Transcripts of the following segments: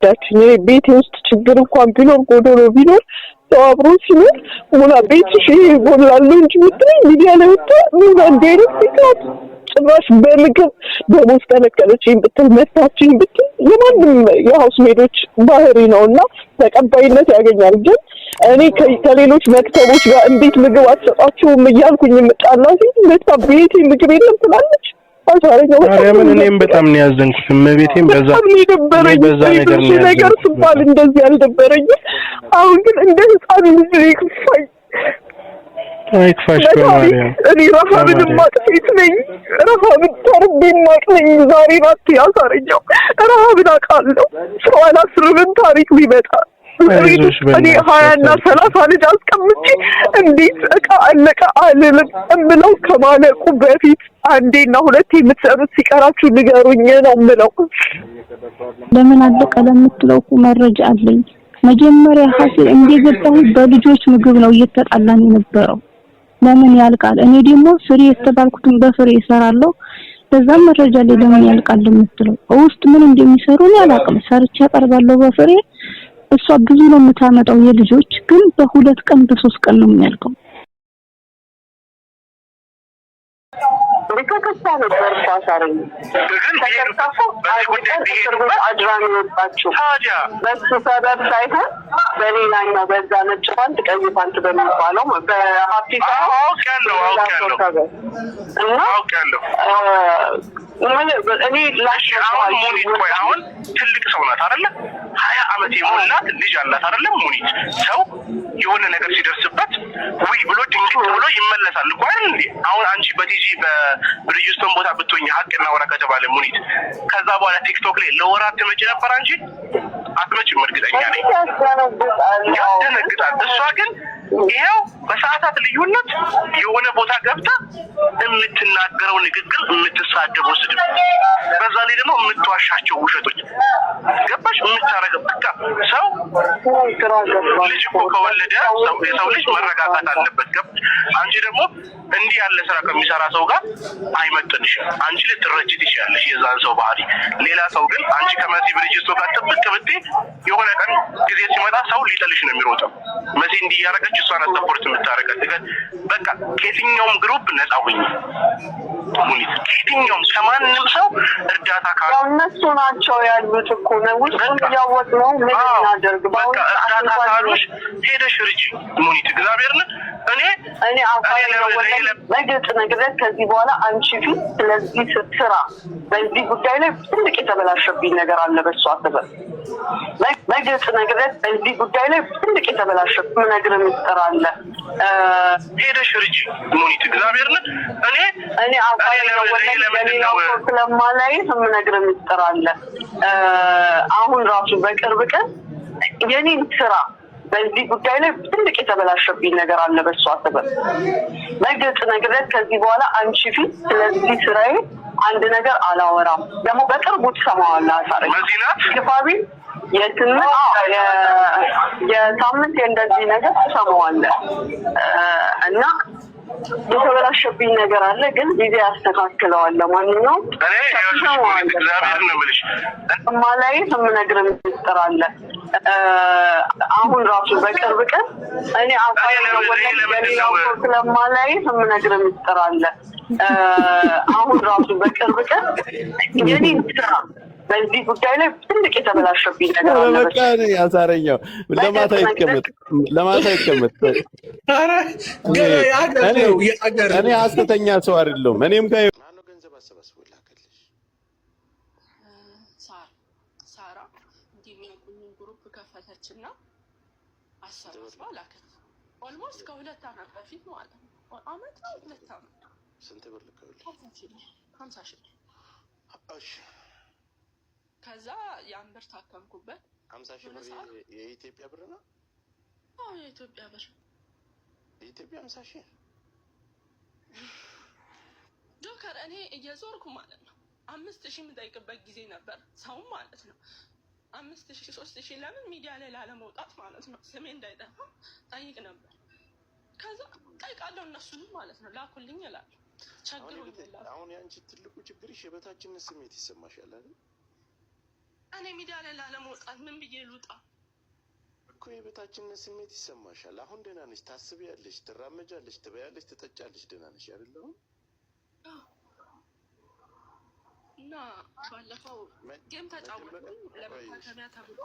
የረዳችኝ። ቤቴ ውስጥ ችግር እንኳን ቢኖር ጎዶሎ ቢኖር ሰው አብሮ ሲኖር ሙላ ቤትሽ ይጎላል እንጂ ምትይ ሚዲያ ላይ ወጣ ምን እንደ አይነት ፍቃድ ጭራሽ በምግብ ደሞዝ ከለከለችኝ ብትል መታችኝ ብትል የማንም የሀውስ ሜዶች ባህሪ ነውና ተቀባይነት ያገኛል። ግን እኔ ከሌሎች መክተቦች ጋር እንዴት ምግብ አትሰጣቸውም እያልኩኝ የምጣላት መታ ቤቴ ምግብ የለም ትላለች። ማርያምን እኔም በጣም ነው ያዘንኩት። እመቤቴም በዛ ነገር ስባል እንደዚህ አልነበረኝም። አሁን ግን እንደ ህፃን ልጅ ይክፋኝ። አይክፋሽ በማርያም እኔ ረሃብን ማጥፋት ነኝ። ረሃብን ተርቤን ማጥነኝ። ዛሬ ናት ያሳረኛው። ረሃብን አውቃለሁ። ሰው አላስርብን ታሪክ ሊመጣ እኔ 20 እና 30 ልጅ አስቀምጬ እንዴት እቃ አለቀ አልልም እምለው ከማለቁ በፊት አንዴና ሁለቴ የምትሰሩት ሲቀራችሁ ንገሩኝ ነው የምለው። ለምን አለቀ ለምትለው መረጃ አለኝ። መጀመሪያ ሀሲል እንደገባሁ በልጆች ምግብ ነው እየተጣላን የነበረው። ለምን ያልቃል? እኔ ደግሞ ፍሬ የተባልኩትን በፍሬ እሰራለሁ። በዛም መረጃ ላይ ለምን ያልቃል የምትለው ውስጥ ምን እንደሚሰሩ ነው ያላቅም። ሰርቻ ቀርባለሁ በፍሬ እሷ ብዙ ነው የምታመጣው። የልጆች ግን በ2 ቀን በ3 ቀን ነው የሚያልቀው። በከከሳ ነበር ታሳረኝ ተከታፉ አድራሚ ወጣችሁ ታዲያ በሱ ሰበብ ሳይሆን በሌላኛው በዛ ነጭ ፓንት ቀይ ፓንት በሚባለው በሀፒታ አውቃለሁ እና አውቃለሁ እኔ ላሽ አሁን ሙኒት ቆይ አሁን ትልቅ ሰው ናት አይደለ? 20 ዓመት የሞላት ልጅ አላት አይደለ? ሙኒት ሰው የሆነ ነገር ሲደርስበት ወይ ብሎ ድንግጥ ብሎ ይመለሳል እኮ አይደል እንዴ? አሁን አንቺ በቲጂ በሪጅስተር ቦታ ብትሆኚ ሀቅና ወራ ከተባለ ሙኒት ከዛ በኋላ ቲክቶክ ላይ ለወራት ትመጪ ነበር አንቺ? አትመጪም እርግጠኛ ነኝ። ያስደነግጣል። እሷ ግን ይሄው በሰዓታት ልዩነት የሆነ ቦታ ገብታ የምትናገረው ንግግር የምትሳደበው ስድብ በዛ ላይ ደግሞ የምትዋሻቸው ውሸቶች ገባሽ? የምታረገው በቃ ሰው ልጅ እኮ ከወለደ የሰው ልጅ መረጋጋት አለበት። ገባሽ? አንቺ ደግሞ እንዲህ ያለ ስራ ከሚሰራ ሰው ጋር አይመጥንሽም። አንቺ ልትረጂ ትችያለሽ የዛን ሰው ባህሪ። ሌላ ሰው ግን አንቺ ከመሲ ብርጅስቶ ጋር ጥብቅ ብትይ የሆነ ቀን ጊዜ ሲመጣ ሰው ሊጠልሽ ነው የሚሮጠው። መሲ እንዲህ ያረጋች እሷን ሰፖርት የምታረጋት በቃ ከየትኛውም ግሩፕ ነፃ ሁኚ ሙኒት። ከየትኛውም ከማንም ሰው እርዳታ ካለ እነሱ ናቸው ያሉት እኮ ነው ውስጥ ያወቅ ነው ምን እናደርግ በቃ እርዳታ ካሉሽ ሄደሽ ርጂ ሙኒት። እግዚአብሔርን እኔ አፋይ ነው ለግጥ ነገር ከዚህ በኋላ አንቺ ፊት ስለዚህ ስትራ በዚህ ጉዳይ ላይ ትልቅ የተበላሸብኝ ነገር አለ። በሷ አሰበ ለግጥ ነገር በዚህ ጉዳይ ላይ ትልቅ የተበላሸብኝ ነገር ምስጥር አለ። ሄደሽ ርጂ ሙኒት። እግዚአብሔርን እኔ አፋይ ነው ለሌላው ስለማላይ ነገር ምስጥር አለ። አሁን ራሱ በቅርብ ቀን የኔን ስራ በዚህ ጉዳይ ላይ ትልቅ የተበላሸብኝ ነገር አለ። በሷ ሰበብ ለግጥ ነገር ከዚህ በኋላ አንቺ ፊት ስለዚህ ስራዬ አንድ ነገር አላወራም። ደግሞ በቅርቡ ትሰማዋለህ። አሳረ ግፋቢ የሳምንት እንደዚህ ነገር ትሰማዋለህ እና የተበላሸብኝ ነገር አለ። ግን ጊዜ ያስተካክለዋል። ለማንኛውም እግዚአብሔር ነው የምልሽ ማላይ የምነግርህ ምስጢር አለ። አሁን ራሱ በቅርብ ቀን እኔ አፋይ ነው ለሌላው ስለማላይ የምነግርህ ምስጢር አለ። አሁን ራሱ በቅርብ ቀን የኔን ስራ በዚህ ጉዳይ ላይ ትልቅ የተበላሸብኝ ነገር አለ። በቃ ያሳረኛው ለማታ ይቀመጥ። እኔ ሐሰተኛ ሰው አይደለሁም። እኔም ጋር ማነው ገንዘብ አሰባስቦ ላከልሽ? ሳራ እንዲሚያቁኝ ግሩፕ ከፈተችና አሰባስባ ላከች። ኦልሞስት ከ2 ዓመት በፊት ማለት ነው። አመት ነው 2 ዓመት። ስንት ብር ልከውልሽ? 50 ሺህ። እሺ ከዛ ያን ብር ታከምኩበት። 50 ሺህ ብር የኢትዮጵያ ብር ነው? አዎ የኢትዮጵያ ብር። የኢትዮጵያ 50 ሺህ ዶክተር እኔ እየዞርኩ ማለት ነው 5000 የምጠይቅበት ጊዜ ነበር። ሰው ማለት ነው 5000 3000 ለምን ሚዲያ ላይ ላለመውጣት ማለት ነው ስሜ እንዳይጠፋ ጠይቅ ነበር። ከዛ ጠይቃለሁ እነሱንም ማለት ነው ላኩልኝ እላለሁ። ቸግሮኝ ይላል። አሁን ያንቺ ትልቁ ችግርሽ የበታችነት ስሜት ይሰማሻል አይደል? እኔ ሚዲያ ላይ ላለመውጣት ምን ብዬ ልውጣ? እኮ የበታችነት ስሜት ይሰማሻል። አሁን ደህና ነሽ፣ ታስቢያለሽ፣ ትራመጃለሽ፣ ትበያለሽ፣ ትጠጫለሽ፣ ደህና ነሽ አይደለም? እና ባለፈው ጌም ተጫወትኩኝ ለመታከሚያ ተብሎ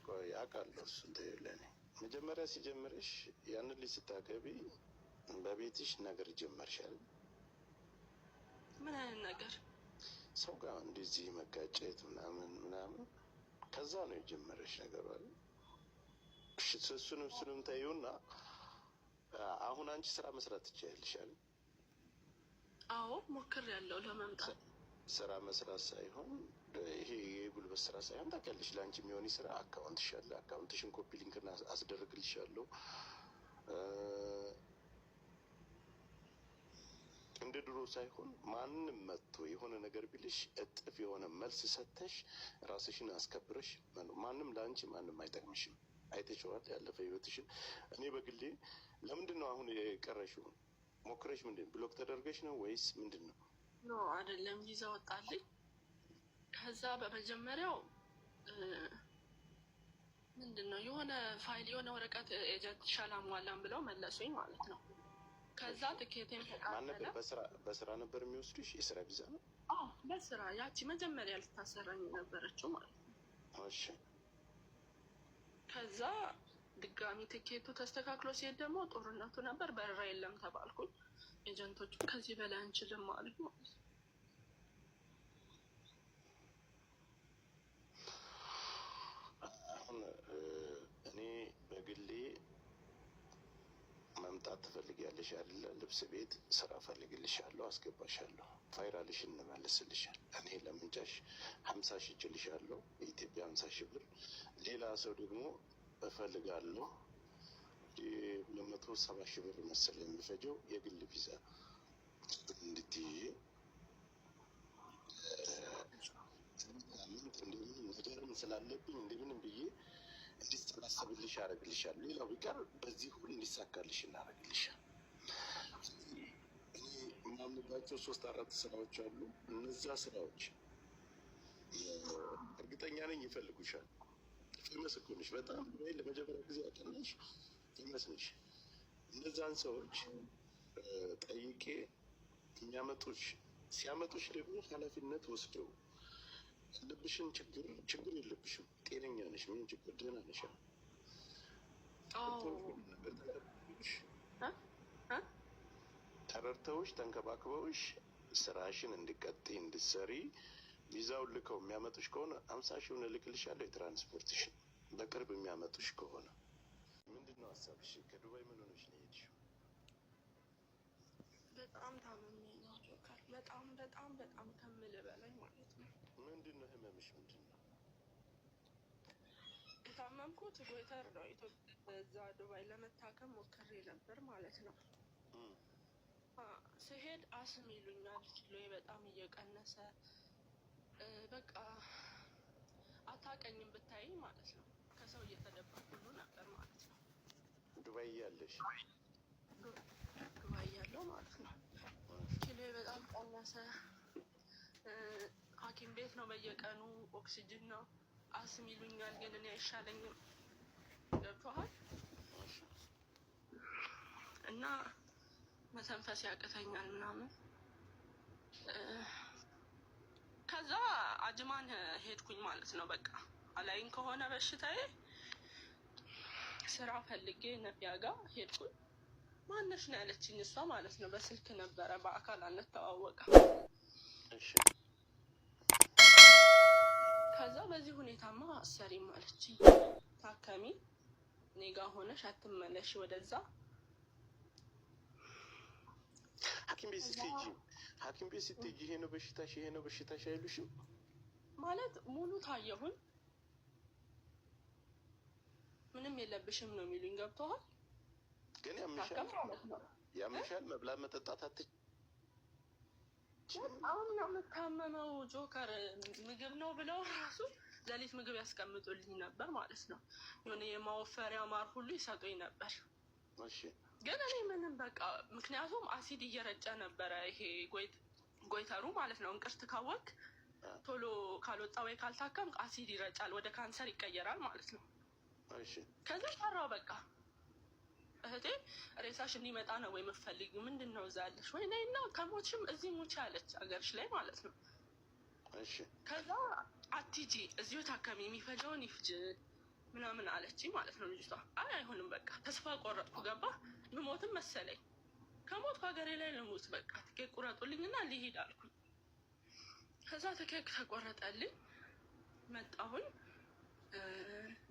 ቆይ አውቃለሁ። እሱን ተይው። ለእኔ መጀመሪያ ሲጀምርሽ ያንን ልጅ ስታገቢ በቤትሽ ነገር ጀመርሻል። ምን አይነት ነገር? ሰው ጋር እንደዚህ መጋጨት ምናምን ከዛ ነው የጀመረሽ ነገር አለ። እሱንም ተይውና አሁን አንቺ ስራ መስራት ትችያለሽ አይደል? አዎ ሞክሬያለሁ ለመምጣት። ስራ መስራት ሳይሆን ይሄ የጉልበት ስራ ሳይሆን ታውቂያለሽ፣ ለአንቺ የሚሆን ስራ አካውንትሽ አለ። አካውንትሽን ኮፒ ሊንክና አስደርግልሻለሁ። እንደ ድሮ ሳይሆን ማንም መጥቶ የሆነ ነገር ቢልሽ እጥፍ የሆነ መልስ ሰተሽ ራስሽን አስከብረሽ፣ ማንም ለአንቺ ማንም አይጠቅምሽም። አይተሽዋል ያለፈ ህይወትሽን። እኔ በግሌ ለምንድን ነው አሁን የቀረሽው? ሞክረሽ ምንድን ብሎክ ተደርገሽ ነው ወይስ ምንድን ነው? ኖ አይደለም፣ ቪዛ ወጣልኝ። ከዛ በመጀመሪያው ምንድን ነው የሆነ ፋይል የሆነ ወረቀት ኤጀንት ሻላሟላም ብለው መለሱኝ ማለት ነው። ከዛ ትኬቴን ተቃጠለ። በስራ ነበር የሚወስዱሽ? የስራ ቪዛ ነው? አዎ በስራ ያቺ መጀመሪያ ልታሰራኝ የነበረችው ማለት ነው። እሺ። ከዛ ድጋሚ ትኬቱ ተስተካክሎ ሲሄድ ደግሞ ጦርነቱ ነበር፣ በረራ የለም ተባልኩኝ። ኤጀንቶቹ ከዚህ በላይ አንችልም አሉኝ ማለት ነው። አሁን እኔ በግሌ መምጣት ትፈልጊያለሽ አይደለ? ልብስ ቤት ስራ ፈልግልሻለሁ፣ አስገባሻለሁ፣ ፋይራልሽን እንመልስልሻል። እኔ ለምንጫሽ 50 ሺህ እችልሻለሁ፣ የኢትዮጵያ 50 ሺህ ብር። ሌላ ሰው ደግሞ እፈልጋለሁ 270 ሺህ ብር መሰለኝ የሚፈጀው የግል ቪዛ እንድትይዤ ነገርም ስላለብኝ እንደምንም ብዬ እንዲሰባሰብልሽ አደርግልሻለሁ። ሌላው ቢቀር በዚህ ሁሉ እንዲሳካልሽ እናደርግልሻል። እኔ የማምንባቸው 3-4 ስራዎች አሉ። እነዛ ስራዎች እርግጠኛ ነኝ ይፈልጉሻል። ፌመስ እኮ ነሽ፣ በጣም ለመጀመሪያ ጊዜ ያጠናሽ ፌመስ ነሽ። እነዛን ሰዎች ጠይቄ ሲያመጡሽ ደግሞ ኃላፊነት ወስደው ያለብሽን ችግር የለብሽም፣ ጤነኛ ነሽ፣ ምንም ችግር ደህና ነሽ። ተረድተውሽ ተንከባክበውሽ ስራሽን እንድትቀጥይ እንድትሰሪ ቪዛውን ልከው የሚያመጡሽ ከሆነ 50 ሺውን እልክልሻለሁ። የትራንስፖርትሽን በቅርብ የሚያመጡሽ ከሆነ ምንድን ነው ሀሳብሽ? ከዱባይ ምን ሆነሽ ነው የሄድሽው? በጣም ታምሜ ነው ጆከር፣ በጣም ከምልህ በላይ ማለት ነው። ምንድን ነው ህመምሽ? ምንድን ነው የታመምኩት? ጎይተር ነው። እዛ ዱባይ ለመታከም ሞክሬ ነበር ማለት ነው። ስሄድ አስም ይሉኛል፣ ኪሎዬ በጣም እየቀነሰ በቃ አታውቀኝም ብታይ ማለት ነው። ከሰው እየተደበኩ ሁሉ ነበር ማለት ነው። ዱባይ እያለሽ? ዱባይ እያለሁ ማለት ነው። ኪሎዬ በጣም ቀነሰ። ሐኪም ቤት ነው በየቀኑ ኦክሲጅን ነው። አስም ይሉኛል ግን እኔ አይሻለኝም። ገብቶሃል? እና መተንፈስ ያቅተኛል ምናምን። ከዛ አጅማን ሄድኩኝ ማለት ነው። በቃ አላይን ከሆነ በሽታዬ ስራ ፈልጌ ነቢያ ጋር ሄድኩኝ። ማነሽ ነው ያለችኝ እሷ ማለት ነው። በስልክ ነበረ፣ በአካል አንተዋወቅም። ከዛ በዚህ ሁኔታማ አሰሪም አለችኝ፣ ታከሚ፣ እኔ ጋ ሆነሽ አትመለሽ ወደዛ። ሐኪም ቤት ስትሄጂ ይሄ ነው በሽታሽ አይሉሽም? ማለት ሙሉ ታየሁኝ፣ ምንም የለብሽም ነው የሚሉኝ። ገብቶሃል? ግን ያምሻል፣ መብላት መጠጣት በጣም ነው የምታመመው ጆከር። ምግብ ነው ብለው ራሱ ሌሊት ምግብ ያስቀምጡልኝ ነበር ማለት ነው። የሆነ የማወፈሪያ ማር ሁሉ ይሰጡኝ ነበር። ግን እኔ ምንም በቃ ምክንያቱም አሲድ እየረጨ ነበረ ይሄ ጎይተሩ ማለት ነው። እንቅርት ካወቅ ቶሎ ካልወጣ ወይ ካልታከም አሲድ ይረጫል፣ ወደ ካንሰር ይቀየራል ማለት ነው። እሺ ከዛ ፈራው በቃ እህቴ ሬሳሽ እንዲመጣ ነው ወይ የምትፈልጊው? ምንድን ነው እዛ ያለሽ ወይ ነይና ከሞትሽም እዚህ ሙች ያለች አገርሽ ላይ ማለት ነው። እሺ ከዛ አትሂጂ እዚሁ ታከሚ፣ የሚፈጀውን ይፍጅ ምናምን አለች ማለት ነው ልጅቷ። አይ አይሆንም በቃ ተስፋ ቆረጥኩ። ገባ ልሞትም መሰለኝ። ከሞት ሀገሬ ላይ ልሙት በቃ ትኬት ቁረጡልኝና ሊሄድ አልኩኝ። ከዛ ትኬት ተቆረጠልኝ። መጣሁኝ።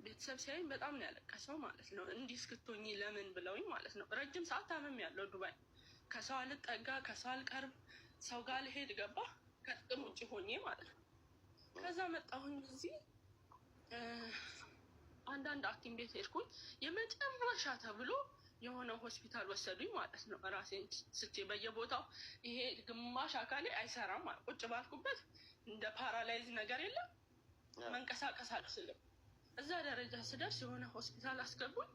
ቤተሰብ ሲያይኝ በጣም ነው ያለቀሰው ማለት ነው። እንዲህ እስክትሆኚ ለምን ብለውኝ ማለት ነው። ረጅም ሰዓት ታመም ያለው ዱባይ፣ ከሰው አልጠጋ፣ ከሰው አልቀርብ፣ ሰው ጋር ልሄድ ገባ ከጥቅም ውጭ ሆኜ ማለት ነው። ከዛ መጣሁኝ እዚህ አንዳንድ ሐኪም ቤት ሄድኩኝ። የመጨረሻ ተብሎ የሆነ ሆስፒታል ወሰዱኝ ማለት ነው። ራሴን ስቼ በየቦታው ይሄ ግማሽ አካሌ አይሰራም ማለት ቁጭ ባልኩበት እንደ ፓራላይዝ ነገር የለም መንቀሳቀስ አልችልም። እዛ ደረጃ ስደርስ የሆነ ሆስፒታል አስገቡኝ።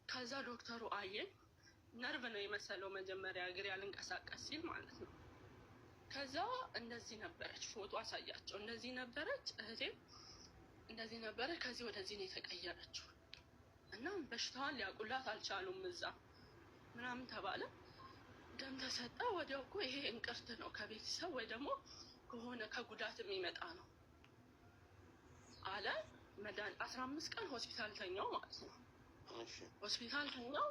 ከዛ ዶክተሩ አየኝ። ነርቭ ነው የመሰለው መጀመሪያ እግሬ ያልንቀሳቀስ ሲል ማለት ነው። ከዛ እንደዚህ ነበረች፣ ፎቶ አሳያቸው። እንደዚህ ነበረች እህቴ፣ እንደዚህ ነበረች። ከዚህ ወደዚህ ነው የተቀየረችው እና በሽታዋን ሊያውቁላት አልቻሉም። እዛ ምናምን ተባለ፣ ደም ተሰጠ። ወዲያው እኮ ይሄ እንቅርት ነው ከቤተሰብ ወይ ደግሞ ከሆነ ከጉዳት የሚመጣ ነው አለ። መዳን 15 ቀን ሆስፒታል ተኛው ማለት ነው። ሆስፒታል ተኛው፣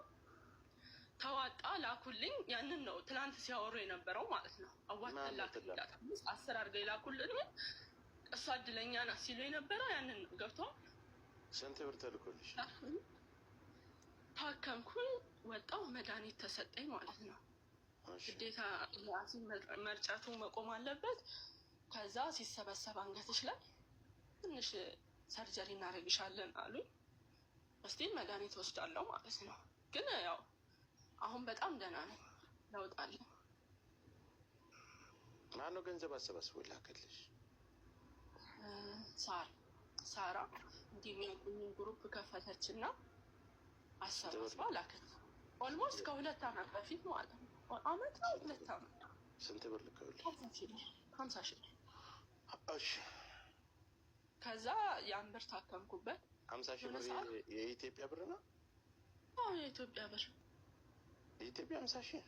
ተዋጣ፣ ላኩልኝ። ያንን ነው ትናንት ሲያወሩ የነበረው ማለት ነው። አዋጥላክላት 10 አድርገው ይላኩልኝ። እሷ እድለኛ ናት ሲሉ የነበረው ያንን ነው። ገብቷል። ስንት ብር ተልኮልሽ? ታከምኩኝ፣ ወጣው፣ መድኃኒት ተሰጠኝ ማለት ነው። ግዴታ ለአሲድ መርጨቱ መቆም አለበት። ከዛ ሲሰበሰብ አንገትሽ ላይ ትንሽ ሰርጀሪ እናደርግሻለን አሉኝ። እስቲል መድኃኒት ወስዳለሁ ማለት ነው። ግን ያው አሁን በጣም ደህና ነኝ፣ ለውጥ አለ። ማነው ገንዘብ አሰባስቦ ላከልሽ? ሳራ እንዲህ የሚያውቁኝን ግሩፕ ከፈተች እና አሰባስባ ላከች። ኦልሞስት ከ2 ዓመት በፊት ማለት ነው። አመት ነው 2 ዓመት። ስንት ብር ልከውልሽ? 50 ሺህ። እሺ ከዛ ያን ብር ታከምኩበት። 50 ሺህ ብር የኢትዮጵያ ብር ነው? አዎ የኢትዮጵያ ብር። የኢትዮጵያ 50 ሺህ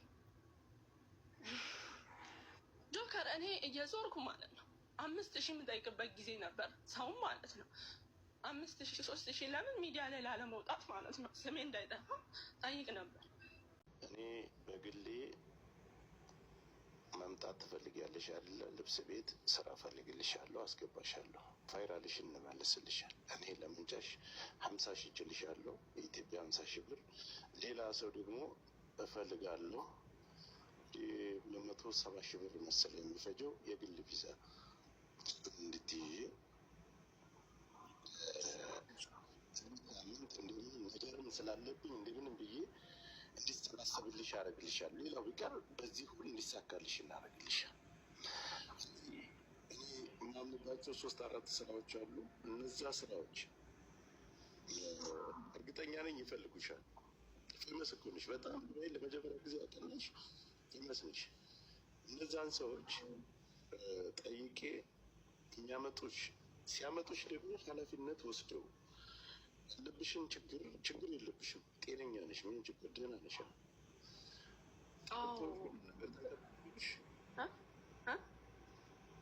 ጆከር፣ እኔ እየዞርኩ ማለት ነው 5000 የምጠይቅበት ጊዜ ነበር። ሰውም ማለት ነው 5000 3000 ለምን ሚዲያ ላይ ላለመውጣት ማለት ነው ስሜ እንዳይጠፋ ጠይቅ ነበር። እኔ በግሌ መምጣት ትፈልጊያለሽ አይደለ? ልብስ ቤት ስራ ፈልግልሻለሁ፣ አስገባሻለሁ፣ ፋይራልሽ እንመልስልሻል። እኔ ለምንጫሽ 50 ሺህ እችልሻለሁ፣ የኢትዮጵያ 50 ሺህ ብር። ሌላ ሰው ደግሞ እፈልጋለሁ 270 ሺህ ብር መሰለኝ የሚፈጀው የግል ቪዛ እንድትይዥ ነገርም ስላለብኝ እንደምንም ብዬ እንዲሰባሰብልሽ ያደርግልሻል። ሌላው ቢቀር በዚህ ሁሉ እንዲሳካልሽ እናደርግልሻል። እኔ የማምንባቸው 3-4 ስራዎች አሉ። እነዛ ስራዎች እርግጠኛ ነኝ ይፈልጉሻል። ፌመስ እኮ ነሽ፣ በጣም ለመጀመሪያ ጊዜ ያጠናሽ ፌመስ ነሽ። እነዛን ሰዎች ጠይቄ የሚያመጡሽ ሲያመጡሽ ደግሞ ኃላፊነት ወስደው ያለብሽን ችግር የለብሽም፣ ጤነኛ ነሽ፣ ምን ችግር ደህና ነሽ።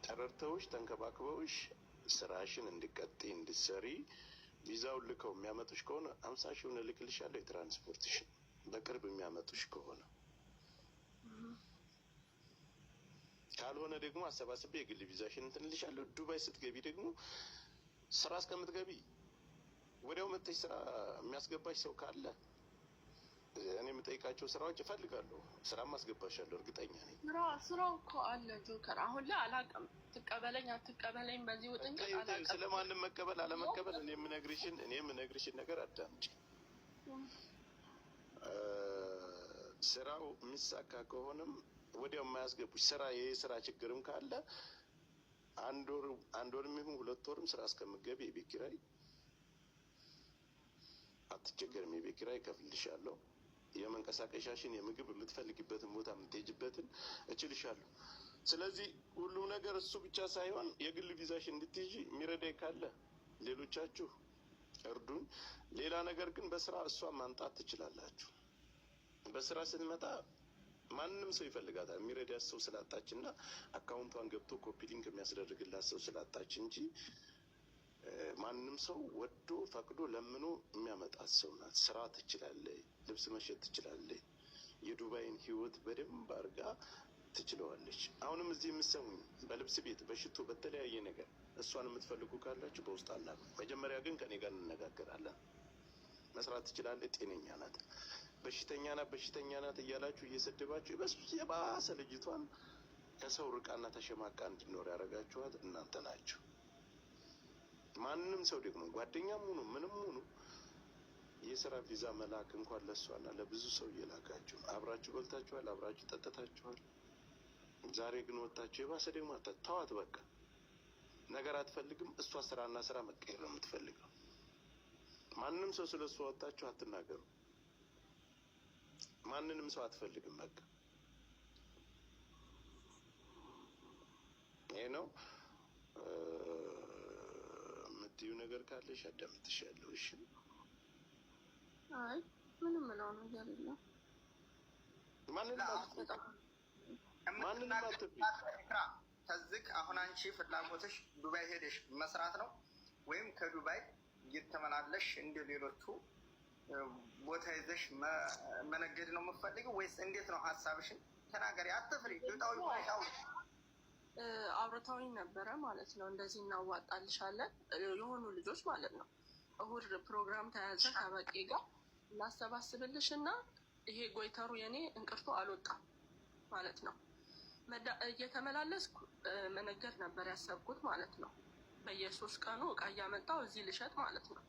ተረድተውሽ ተንከባክበውሽ ስራሽን እንድትቀጥይ እንድትሰሪ ቪዛውን ልከው የሚያመጡሽ ከሆነ 50 ሺህ እልክልሻለሁ። የትራንስፖርትሽን በቅርብ የሚያመጡሽ ከሆነ ካልሆነ ደግሞ አሰባስቤ የግል ቪዛሽን እንትን እልሻለሁ። ዱባይ ስትገቢ ደግሞ ስራ እስከምትገቢ ወዲያው መጥተሽ ስራ የሚያስገባሽ ሰው ካለ እኔ የምጠይቃቸው ስራዎች እፈልጋለሁ። ስራም አስገባሻለሁ፣ እርግጠኛ ነኝ። ስራው እኮ አለ ጆከር። አሁን ላይ አላውቅም፣ ትቀበለኝ አትቀበለኝ በዚህ ውጥንቅ አላውቅም። ስለማንም መቀበል አለመቀበል እኔ የምነግርሽን ነገር አዳምጪ። ስራው የሚሳካ ከሆነም ወዲያው የማያስገቡሽ የስራ ችግርም ካለ አንድ ወርም ይሁን 2 ወርም ስራ እስከምትገቢ የቤት ኪራይ አትቸገርም። የቤት ኪራይ እከፍልልሻለሁ። የመንቀሳቀሻሽን የምግብ የምትፈልጊበትን ቦታ የምትሄጂበትን እችልሻለሁ። ስለዚህ ሁሉም ነገር እሱ ብቻ ሳይሆን የግል ቪዛሽ እንድትይጂ የሚረዳኝ ካለ ሌሎቻችሁ እርዱኝ። ሌላ ነገር ግን በስራ እሷን ማምጣት ትችላላችሁ። በስራ ስትመጣ ማንም ሰው ይፈልጋታል። የሚረዳት ሰው ስላጣች እና አካውንቷን ገብቶ ኮፒ ሊንክ የሚያስደርግላት ሰው ስላጣች እንጂ ማንም ሰው ወዶ ፈቅዶ ለምኖ የሚያመጣት ሰው ናት። ስራ ትችላለች፣ ልብስ መሸጥ ትችላለች፣ የዱባይን ህይወት በደንብ አድርጋ ትችለዋለች። አሁንም እዚህ የምትሰሙኝ በልብስ ቤት፣ በሽቶ፣ በተለያየ ነገር እሷን የምትፈልጉ ካላችሁ በውስጥ አናግሩ። መጀመሪያ ግን ከኔ ጋር እንነጋገራለን። መስራት ትችላለች፣ ጤነኛ ናት። በሽተኛ ናት እያላችሁ እየሰደባችሁ የባሰ ልጅቷን ከሰው ርቃና ተሸማቃ እንድኖር ያደረጋችኋት እናንተ ናችሁ። ማንም ሰው ደግሞ ጓደኛም ሆኑ ምንም ሆኑ የስራ ቪዛ መላክ እንኳን ለሷና ለብዙ ሰው እየላካችሁ አብራችሁ በልታችኋል፣ አብራችሁ ጠጥታችኋል። ዛሬ ግን ወጣችሁ የባሰ ደግሞ ተዋት። በቃ ነገር አትፈልግም። እሷ ስራና ስራ መቀየር ነው የምትፈልገው። ማንም ሰው ስለሷ ወጣችሁ አትናገሩ። ማንንም ሰው አትፈልግም። በቃ ይሄ ነው። የምትይው ነገር ካለሽ አዳምጥሻለሁ። እሺ። አይ ምንም ነው ያለው። ማንንም ተዝክ አሁን አንቺ ፍላጎትሽ ዱባይ ሄደሽ መስራት ነው ወይም ከዱባይ እየተመላለሽ እንደ ሌሎቹ ቦታ ይዘሽ መነገድ ነው የምትፈልጊው ወይስ እንዴት ነው ሀሳብሽን? ተናገሪ፣ አትፍሪ። ዱጣው ይፋው አውርተውኝ ነበረ ማለት ነው። እንደዚህ እናዋጣልሻለን የሆኑ ልጆች ማለት ነው። እሁድ ፕሮግራም ተያዘ ከበቂ ጋር ላሰባስብልሽ እና ይሄ ጎይተሩ የኔ እንቅርቱ አልወጣም ማለት ነው። እየተመላለስኩ መነገድ ነበር ያሰብኩት ማለት ነው። በየ3 ቀኑ እቃ እያመጣሁ እዚህ ልሸጥ ማለት ነው።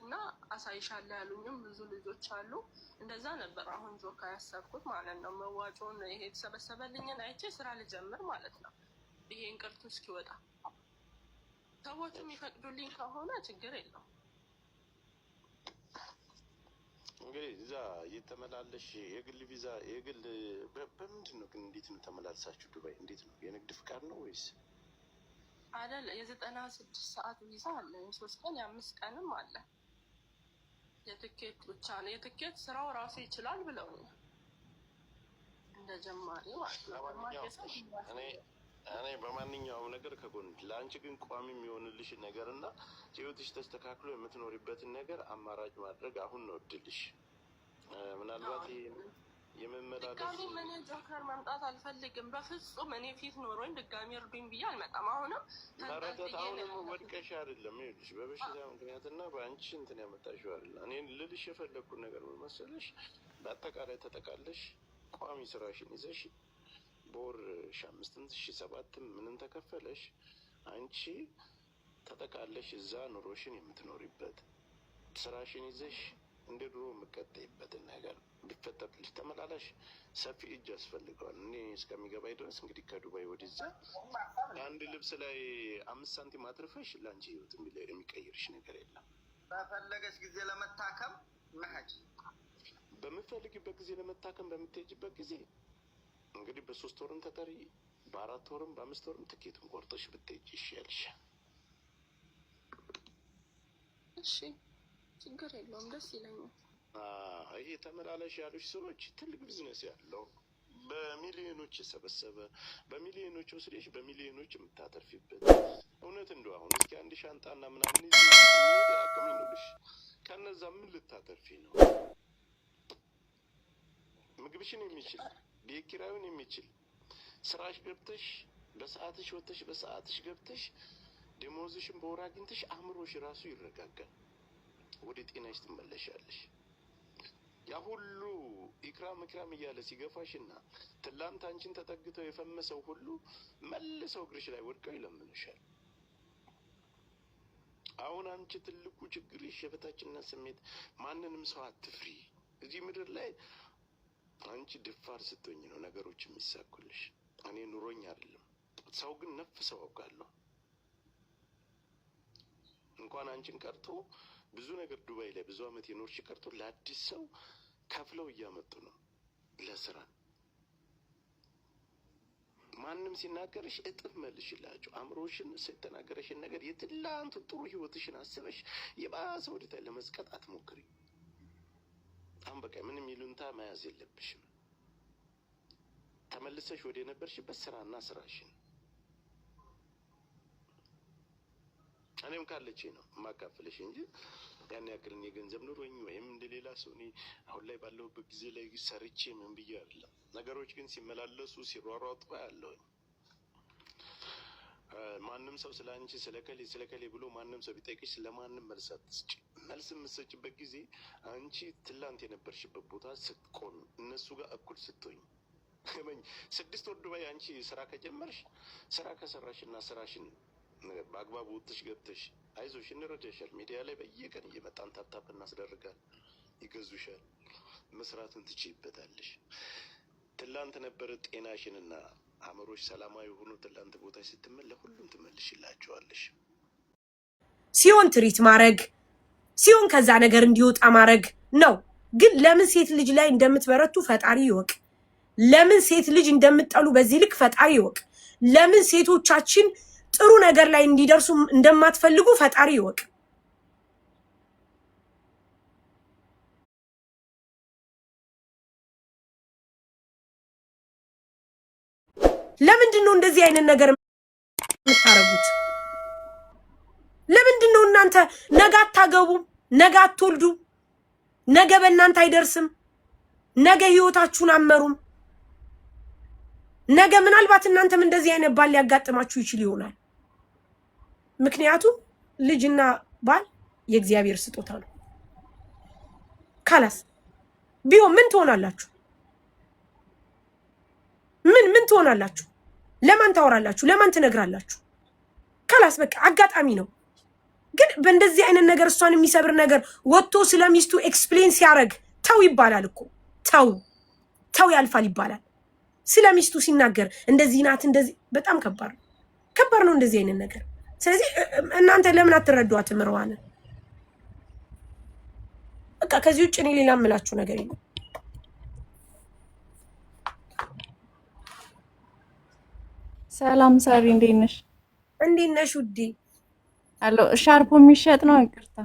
እና አሳይሻለሁ ያሉኝም ብዙ ልጆች አሉ። እንደዛ ነበር አሁን ጆካ ያሰብኩት ማለት ነው። መዋጮን ይሄ የተሰበሰበልኝን አይቼ ስራ ልጀምር ማለት ነው። ይሄ እንቅርቱ እስኪወጣ ሰዎቹ የሚፈቅዱልኝ ከሆነ ችግር የለውም። እንግዲህ እዛ እየተመላለሽ የግል ቪዛ የግል በምንድን ነው ግን? እንዴት ነው ተመላልሳችሁ ዱባይ? እንዴት ነው? የንግድ ፍቃድ ነው ወይስ አይደል? የ96 ሰዓት ቪዛ አለ፣ የ3 ቀን የ5 ቀንም አለ። የትኬት ብቻ ነው። የትኬት ስራው ራሱ ይችላል ብለውኛል እንደ ጀማሪ ማለት ነው። እኔ በማንኛውም ነገር ከጎን ለአንቺ ግን ቋሚ የሚሆንልሽ ነገር እና ህይወትሽ ተስተካክሎ የምትኖሪበትን ነገር አማራጭ ማድረግ አሁን ነው እድልሽ። ምናልባት የመመላለስ ድጋሚ ምን ጆከር መምጣት አልፈልግም በፍጹም። እኔ ፊት ኖሮኝ ድጋሚ እርዱኝ ብዬ አልመጣም። አሁንም ወድቀሽ አይደለም ይኸውልሽ፣ በበሽታ ምክንያትና በአንቺ እንትን ያመጣሽው አይደለም። እኔ ልልሽ የፈለግኩት ነገር ምን መሰለሽ፣ በአጠቃላይ ተጠቃለሽ ቋሚ ስራሽን ይዘሽ በወር 5,000 7,000 ምንም ተከፈለሽ አንቺ ተጠቃለሽ እዛ ኑሮሽን የምትኖሪበት ስራሽን ይዘሽ እንደ ድሮ የምትቀጥይበትን ነገር ቢፈጠርልሽ። ተመላላሽ ሰፊ እጅ ያስፈልገዋል። እኔ እስከሚገባኝ ድረስ እንግዲህ ከዱባይ ወደዛ አንድ ልብስ ላይ 5 ሳንቲም አትርፈሽ ለአንቺ ህይወት የሚቀይርሽ ነገር የለም። በፈለገች ጊዜ ለመታከም መሄድ፣ በምትፈልጊበት ጊዜ ለመታከም በምትሄጂበት ጊዜ እንግዲህ በ3 ወርም ተጠሪ፣ በ4 ወርም በ5 ወርም ትኬቱን ቆርጠሽ ብትሄጂ ይሻልሻል። እሺ ችግር የለውም፣ ደስ ይለኛል። ይሄ ተመላላሽ ያሉሽ ሰዎች ትልቅ ቢዝነስ ያለው በሚሊዮኖች የሰበሰበ በሚሊዮኖች ወስደሽ በሚሊዮኖች የምታተርፊበት እውነት እንደው አሁን እስኪ አንድ ሻንጣና ምናምን ይዘሽ አቅም ይኑርሽ። ከነዛ ምን ልታተርፊ ነው? ምግብሽን የሚችል ቤት ኪራዩን የሚችል ስራሽ ገብተሽ በሰዓትሽ ወጥተሽ በሰዓትሽ ገብተሽ ደሞዝሽን በወር አግኝተሽ አእምሮሽ ራሱ ይረጋጋል። ወደ ጤናሽ ትመለሻለሽ። ያ ሁሉ ኢክራም እያለ ሲገፋሽና ትላንት አንቺን ተጠግተው የፈመሰው ሁሉ መልሰው እግርሽ ላይ ወድቀው ይለምንሻል። አሁን አንቺ ትልቁ ችግርሽ የበታችነት ስሜት። ማንንም ሰው አትፍሪ። እዚህ ምድር ላይ አንቺ ድፋር ስትሆኝ ነው ነገሮች የሚሳኩልሽ። እኔ ኑሮኝ አይደለም ሰው ግን ነፍ ሰው አውቃለሁ። እንኳን አንቺን ቀርቶ ብዙ ነገር ዱባይ ላይ ብዙ አመት የኖርሽ ቀርቶ ለአዲስ ሰው ከፍለው እያመጡ ነው ለስራ። ማንም ሲናገርሽ እጥፍ መልሽላቸው። አእምሮሽን ስተናገረሽን ነገር የትላንቱ ጥሩ ህይወትሽን አስበሽ የባሰ ወደታ ለመስቀጥ አትሞክሪ። አሁን በቃ ምንም ይሉንታ መያዝ የለብሽም። ተመልሰሽ ወደ ነበርሽበት ስራና ስራሽን እኔም ካለች ነው ማካፍለሽ እንጂ ያን ያክል የገንዘብ ኑሮኝ ወይም እንደሌላ ሰው እኔ አሁን ላይ ባለሁበት ጊዜ ላይ ሰርቼ ምን ብዬ አይደለም። ነገሮች ግን ሲመላለሱ ሲሯሯጡ ያለው ማንም ሰው ስላንቺ ስለከሌ ብሎ ማንም ሰው ቢጠይቅሽ ስለማንም መልስ አትስጪ። መልስ የምትሰጪበት ጊዜ አንቺ ትላንት የነበርሽበት ቦታ ስትቆም እነሱ ጋር እኩል ስትሆኝ 6 ወር ዱባይ አንቺ ስራ ከጀመርሽ ስራ ከሰራሽና ስራሽን በአግባቡ ወጥሽ ገብተሽ አይዞሽ እንረዳሻል። ሚዲያ ላይ በየቀን እየመጣን ታፕታፕ እናስደርጋል፣ ይገዙሻል፣ መስራትን ትችይበታለሽ። ትላንት ነበር ጤናሽንና አእምሮሽ ሰላማዊ ሆኖ ትላንት ቦታ ስትመለስ ሁሉም ትመልሽላቸዋለሽ። ሲሆን ትሪት ማድረግ ሲሆን ከዛ ነገር እንዲወጣ ማድረግ ነው። ግን ለምን ሴት ልጅ ላይ እንደምትበረቱ ፈጣሪ ይወቅ። ለምን ሴት ልጅ እንደምትጠሉ በዚህ ልክ ፈጣሪ ይወቅ። ለምን ሴቶቻችን ጥሩ ነገር ላይ እንዲደርሱ እንደማትፈልጉ ፈጣሪ ይወቅ። ለምንድን ነው እንደዚህ አይነት ነገር የምታረጉት? ለምንድን ነው እናንተ ነገ አታገቡም? ነገ አትወልዱ? ነገ በእናንተ አይደርስም? ነገ ህይወታችሁን አመሩም? ነገ ምናልባት እናንተም እንደዚህ አይነት ባል ሊያጋጥማችሁ ይችል ይሆናል። ምክንያቱም ልጅና ባል የእግዚአብሔር ስጦታ ነው። ካላስ ቢሆን ምን ትሆናላችሁ? ምን ትሆናላችሁ? ለማን ታወራላችሁ? ለማን ትነግራላችሁ? ካላስ በቃ አጋጣሚ ነው። ግን በእንደዚህ አይነት ነገር እሷን የሚሰብር ነገር ወጥቶ ስለሚስቱ ኤክስፕሌን ሲያደርግ ተው ይባላል እኮ። ተው ያልፋል ይባላል። ስለሚስቱ ሲናገር እንደዚህ ናት እንደዚህ በጣም ከባድ ነው እንደዚህ አይነት ነገር። ስለዚህ እናንተ ለምን አትረዷትም? ምርዋን በቃ ከዚህ ውጭ እኔ ሌላ የምላችሁ ነገር የለም። ሰላም ሳሪ፣ እንዴት ነሽ? እንዴት ነሽ ውዴ? አሎ ሻርፖ የሚሸጥ ነው? ይቅርታ።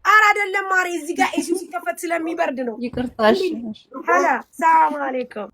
ኧረ አይደለም ማሬ፣ እዚህ ጋር ኤሲ ሲከፈት ስለሚበርድ ነው። ይቅርታ። እሺ። ሀላ ሰላም አለይኩም።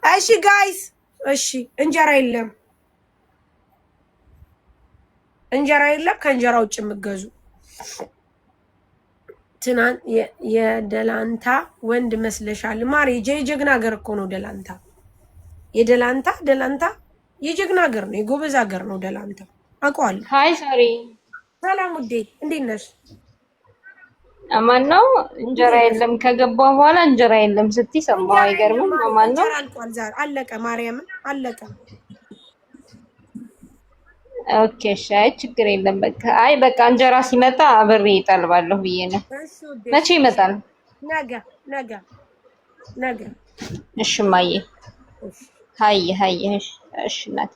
እሺ ጋይስ፣ እሺ እንጀራ የለም ከእንጀራ ውጭ የምገዙ ትናንት የደላንታ ወንድ መስለሻል ማሪ። የጀግና ሀገር እኮ ነው ደላንታ። ደላንታ የጀግና ሀገር ነው፣ የጎበዝ ሀገር ነው ደላንታ። አውቀዋለሁ። ሃይ ሳሪ፣ ሰላም ውዴ፣ እንዴት ነሽ? አማን ነው። እንጀራ የለም ከገባ በኋላ እንጀራ የለም ስትይ ሰማሁ። አይገርምም? አማን ነው። አልቋል። ዛሬ አለቀ። ማርያምን አለቀ። ኦኬ ሻይ፣ ችግር የለም በቃ። አይ በቃ እንጀራ ሲመጣ አብሬ እጠልባለሁ ብዬ ነው። መቼ ይመጣል? ነገ። እሺ ማዬ። ሃይ እሺ እናት።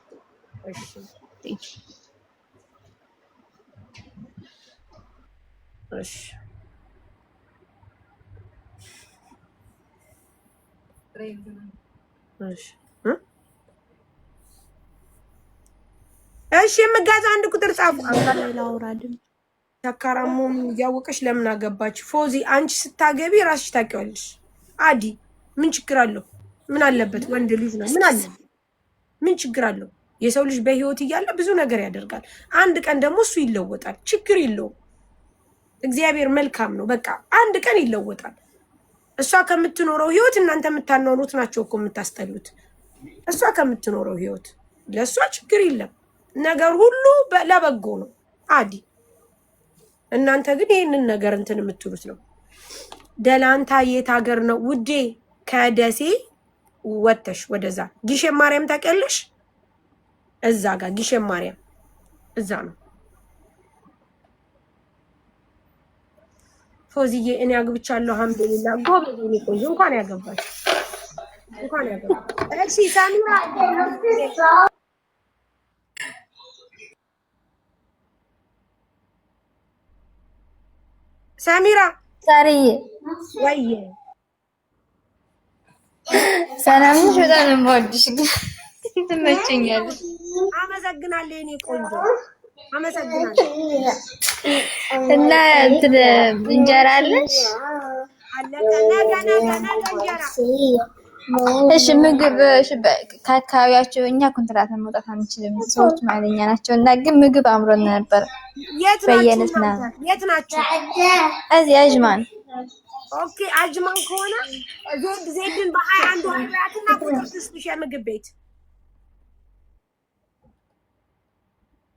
እሺ እሺ የምጋዛ አንድ ቁጥር ጻፉ። ላውራድም ተካራሙም እያወቀሽ ለምን አገባች? ፎዚ አንቺ ስታገቢ ራስሽ ታውቂዋለሽ። አዲ ምን ችግር አለው? ምን አለበት? ወንድ ልጅ ነው። ምን ችግር አለው? የሰው ልጅ በህይወት እያለ ብዙ ነገር ያደርጋል። አንድ ቀን ደግሞ እሱ ይለወጣል። ችግር የለውም። እግዚአብሔር መልካም ነው። በቃ አንድ ቀን ይለወጣል። እሷ ከምትኖረው ህይወት እናንተ የምታኖሩት ናቸው እኮ የምታስጠሉት። እሷ ከምትኖረው ህይወት ለእሷ ችግር የለም። ነገር ሁሉ ለበጎ ነው። አዲ እናንተ ግን ይሄንን ነገር እንትን የምትሉት ነው። ደላንታ የት ሀገር ነው ውዴ? ከደሴ ወተሽ ወደዛ ጊሸን ማርያም ታውቂያለሽ? እዛ ጋር ጊሸን ማርያም እዛ ነው። ፎዚዬ እኔ አግብቻለሁ አልሐምዱሊላህ። ጎበዝ እኔ ቆንጆ እንኳን ያገባሽ እንኳን ያገባሽ። እሺ ሳሚራ ሳሪዬ ወይ ሰላም ነሽ? በጣም ነው የምወድሽ፣ ግን ትመቸኛለሽ። አመሰግናለሁ የኔ ቆንጆ አመሰግናለሁ። እና እንትን እንጀራ አለሽ? እሺ ምግብ ከአካባቢያቸው እኛ ኮንትራት መውጣት አንችልም፣ ሰዎች ማለኛ ናቸው። እና ግን ምግብ አምሮን ነበር። በየነት ና የት ናችሁ? እዚህ አጅማን። ኦኬ አጅማን ከሆነ ዜድን በ21 ወራትና ቁጥር ትስጥሽ የምግብ ቤት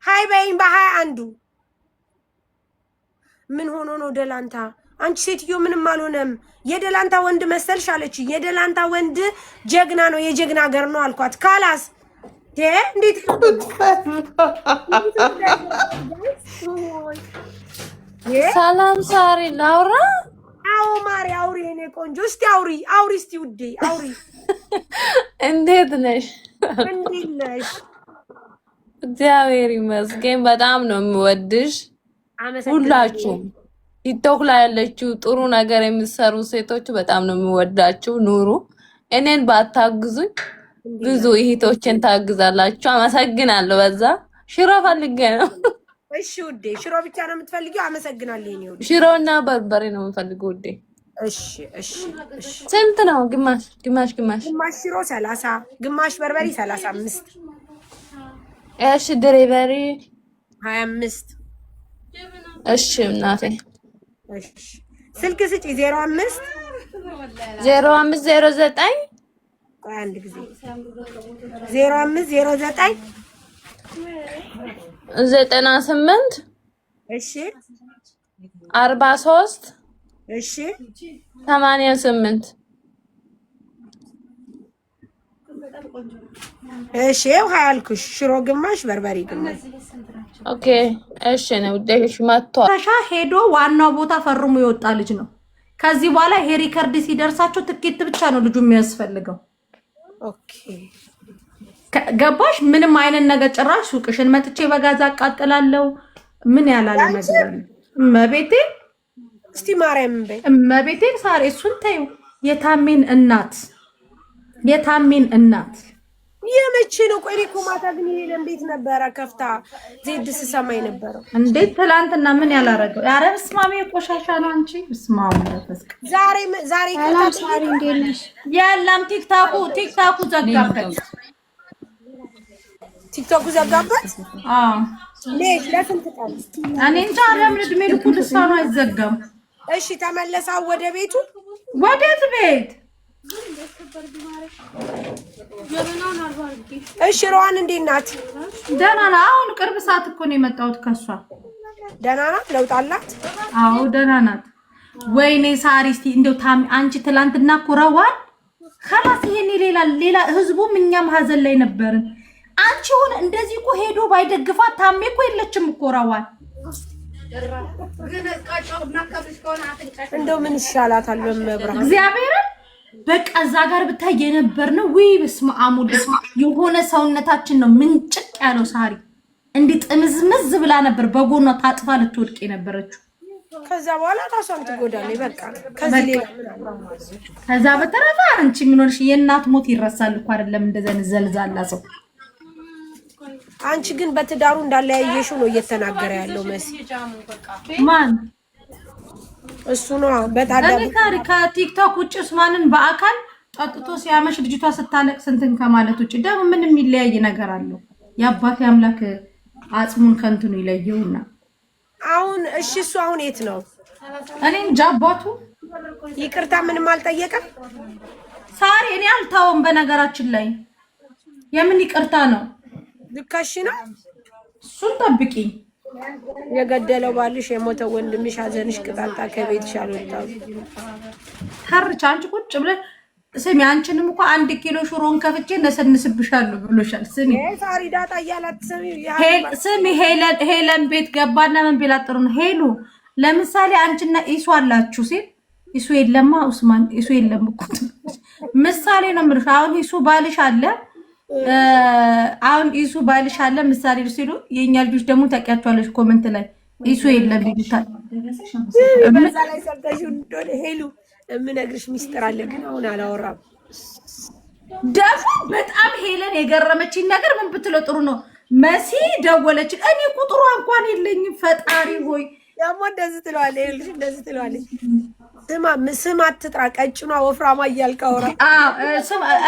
ሃይ በይኝ። በ21 ምን ሆኖ ነው ደላንታ? አንቺ ሴትዮ ምንም አልሆነም። የደላንታ ወንድ መሰልሽ አለች። የደላንታ ወንድ ጀግና ነው፣ የጀግና ሀገር ነው አልኳት። ካላስ እንዴት ሰላም ሳሪ ላውራ? አዎ ማሪ አውሪ፣ የኔ ቆንጆ እስቲ አውሪ እስቲ ውዴ አውሪ። እንዴት ነሽ? እንዴት ነሽ? እግዚአብሔር ይመስገን። በጣም ነው የምወድሽ ሁላችሁም። ቲክቶክ ላይ ያለችው ጥሩ ነገር የምትሰሩ ሴቶች በጣም ነው የምወዳችሁ። ኑሩ። እኔን ባታግዙኝ ብዙ እህቶችን ታግዛላችሁ። አመሰግናለሁ። በዛ ሽሮ ፈልጌ ነው። እሺ ውዴ፣ ሽሮ ብቻ ነው የምትፈልጊው? አመሰግናለሁ። የኔ ውዴ ሽሮና በርበሬ ነው የምፈልገው ውዴ። እሺ እሺ እሺ። ስንት ነው? ግማሽ ሽሮ 30፣ ግማሽ በርበሬ 35። እሺ ድሪቨሪ 25። እሺ እናቴ። እሺ ስልክ ስጪ። 05 0509 አንድ ጊዜ 0509 98 እሺ 43 እሺ 88 እሺ ይኸው ያልኩሽ ሽሮ ግማሽ በርበሬ ግማሽ። ኦኬ እሺ ነው ደሽ ማጥቷ ሄዶ ዋናው ቦታ ፈርሞ የወጣ ልጅ ነው። ከዚህ በኋላ ይሄ ሪከርድ ሲደርሳቸው ትኬት ብቻ ነው ልጁ የሚያስፈልገው። ኦኬ ገባሽ? ምንም አይነት ነገር ጭራሽ ሱቅሽን መጥቼ በጋዛ አቃጥላለሁ ምን ያላለ ነገር አለ? እመቤቴ እስቲ ማርያም በይ እመቤቴ ሳሪ እሱን ተይው። የታሜን እናት የመቼ ነው? ቆይ እኮ ማታ ግን ይሄ እንዴት ነበረ ከፍታ ዜድ ስሰማኝ ነበረው። እንዴት ትላንትና ምን ያላረገው? ኧረ በስመ አብ ቆሻሻ ነው አንቺ። በስመ አብ ዛሬ ሳሪ እንዴት ነሽ? የለም ቲክታኩ ዘጋበት። ቲክቶክ ዘጋበት? አዎ ለስንት ቀን? እኔ እንጃ። ለምን እድሜ ልኩ ልሳኑ አይዘጋም? እሺ ተመለሳ ወደ ቤቱ። ወዴት ቤት? እሺ ሮዋን እንዴት ናት? ደህና ናት። አሁን ቅርብ ሰዓት እኮ ነው የመጣሁት ከሷ። ደህና ናት? ለውጥ አላት? አዎ ደህና ናት። ወይኔ ሳሪ እስቲ እንደው ታሚ አንቺ ትላንትና ኩራዋል خلاص ይሄኔ ሌላ ህዝቡም እኛም ሀዘን ላይ ነበርን። አንቺ ሆነ እንደዚህ እኮ ሄዶ ባይደግፋት ታሜ እኮ የለችም እኮ ራዋል። እንደው ምን ይሻላታል? በመብራህ እግዚአብሔር በቃ እዛ ጋር ብታይ የነበርነው ወይ በስመ አብ የሆነ ሰውነታችን ነው ምንጭቅ ያለው። ሳሪ እንዲህ ጥምዝምዝ ብላ ነበር በጎኗ ታጥፋ ልትወድቅ የነበረችው። ከዛ በኋላ ራሷን ትጎዳለች። በቃ ከዚህ ሌላ ከዛ በተረፈ አንቺ ምን ሆነሽ? የእናት ሞት ይረሳል እኮ አይደለም እንደዛ ዘልዛላ ሰው። አንቺ ግን በትዳሩ እንዳለያየሽው ነው እየተናገረ ያለው መሲ። ማን እሱ ነው? በታዳ ከቲክቶክ ውጭ ኡስማንን በአካል ጠጥቶ ሲያመሽ ልጅቷ ስታለቅስ እንትን ከማለት ውጭ ደግሞ ምንም የሚለያይ ነገር አለው? የአባቴ አምላክ አጽሙን ከንቱን ይለየውና አሁን እሺ እሱ አሁን የት ነው? እኔ እንጃ። አባቱ ይቅርታ ምንም አልጠየቀም ሳሪ። እኔ አልታውም በነገራችን ላይ የምን ይቅርታ ነው? ልካሽ ነው። እሱን ጠብቂ። የገደለው ባልሽ የሞተው ወንድምሽ ሀዘንሽ ቅጣጣ ከቤትሽ አልወጣም። ታርቻ አንቺ ቁጭ ብለሽ ስሚ አንቺንም እኮ 1 ኪሎ ሽሮን ከፍቼ ነሰንስብሻለሁ ብሎሻል። ስሚ ሳሪዳታ እያላት ስሚ ሄለን ቤት ገባና ምን ቢላ ጥሩ ነው ሄሉ ለምሳሌ አንቺና ኢሱ አላችሁ ሲል ኢሱ የለማ ኡስማን ኢሱ የለም እኮ ምሳሌ ነው የምልሽ። አሁን ኢሱ ባልሽ አለ አሁን ኢሱ ባልሽ አለ ምሳሌ ሲሉ የኛ ልጆች ደግሞ ታውቂያቸዋለሽ ኮሜንት ላይ ኢሱ የለም ይሉታል። በዛ ላይ ሰምተሽው እንደሆነ ሄሉ የምነግርሽ ሚስጥር አለ ግን አሁን አላወራም። ደግሞ በጣም ሄለን የገረመችኝ ነገር ምን ብትለው ጥሩ ነው መሲ ደወለች። እኔ ቁጥሯ እንኳን የለኝም ፈጣሪ ሆይ ያሞ እንደዚህ ትለዋለች ይልሽ እንደዚህ ትለዋለች። ስም አትጥራ ቀጭኗ ወፍራማ እያልክ አውራ።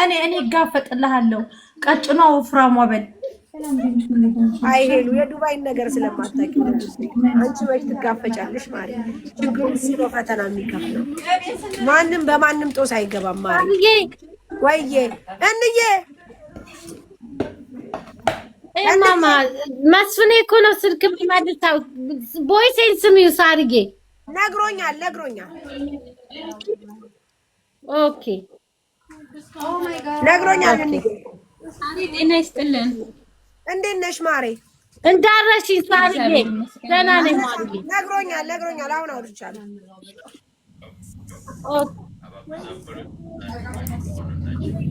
እኔ ጋፈጥልሃለሁ ቀጭኗ ወፍራማ በል። አይ ሄሉ የዱባይን ነገር ስለማታውቂ አንቺ ወይ ትጋፈጫለሽ ማለት ችግሩ ሲሮ ፈተና የሚከፍለው ማንም በማንም ጦስ አይገባም ማለት ወይዬ እንዬ ማማ መስፍኔ እኮ ነው ስልክ የሚመልሰው። ቦይሴን ስሚው ሳርጌ ነግሮኛል። ኦኬ ነግሮኛል። እንዴ ሳሪ ጤና ይስጥልን። እንዴት ነሽ ማሬ? እንዳረሽኝ ሳርጌ ደህና ነኝ ማርጌ። ነግሮኛል። አሁን አውርቻለሁ።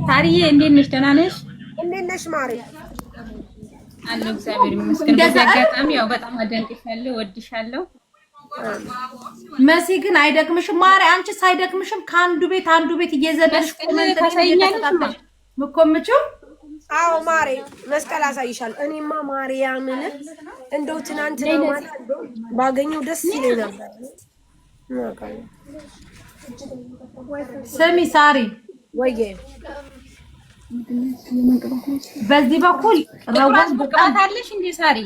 ሳሪዬ እንዴት ነሽ? ደህና ነሽ? እንዴት ነሽ ማሬ? አለሁ እግዚአብሔር ይመስገን። በዚህ አጋጣሚ ያው በጣም አደንቅሻለሁ፣ ወድሻለሁ። መሲ ግን አይደክምሽም ማሬ? አንቺ ሳይደክምሽም ከአንዱ ቤት አንዱ ቤት እየዘለልሽ ኮሜንት ታሳይኛለሽ ምኮምቹ? አዎ ማሬ መስቀል አሳይሻለሁ። እኔማ ማርያምን እንደው ትናንትና ማለት ባገኘው ደስ ይለኝ ነበር። ስሚ ሳሪ ወይዬ በዚህ በኩል ረዋስ ብቃት አለሽ እንዴ ሳሪ?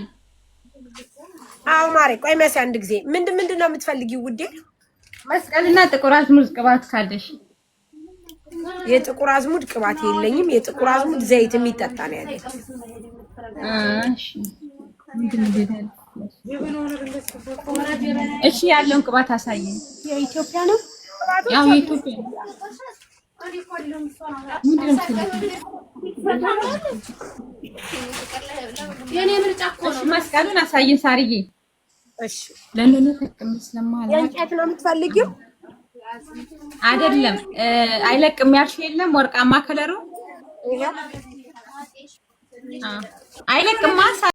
አዎ ማሬ ቆይ መሲ አንድ ጊዜ ምንድን ነው የምትፈልጊው ውዴ? መስቀልና ጥቁር አዝሙድ ቅባት ካለሽ። የጥቁር አዝሙድ ቅባት የለኝም። የጥቁር አዝሙድ ዘይት የሚጠጣ ነው ያለኝ። እሺ ያለውን ቅባት አሳየኝ። የኢትዮጵያ ነው ያው የኢትዮጵያ የኔ ምርጫ እኮ ነው። መስቀሉን አሳየን ሳርዬ። እሺ ለምን ተቀምጥ ስለማለት የእንጨት ነው የምትፈልጊው? አይደለም አይለቅም ያልሽ የለም ወርቃማ ከለሩ አይለቅም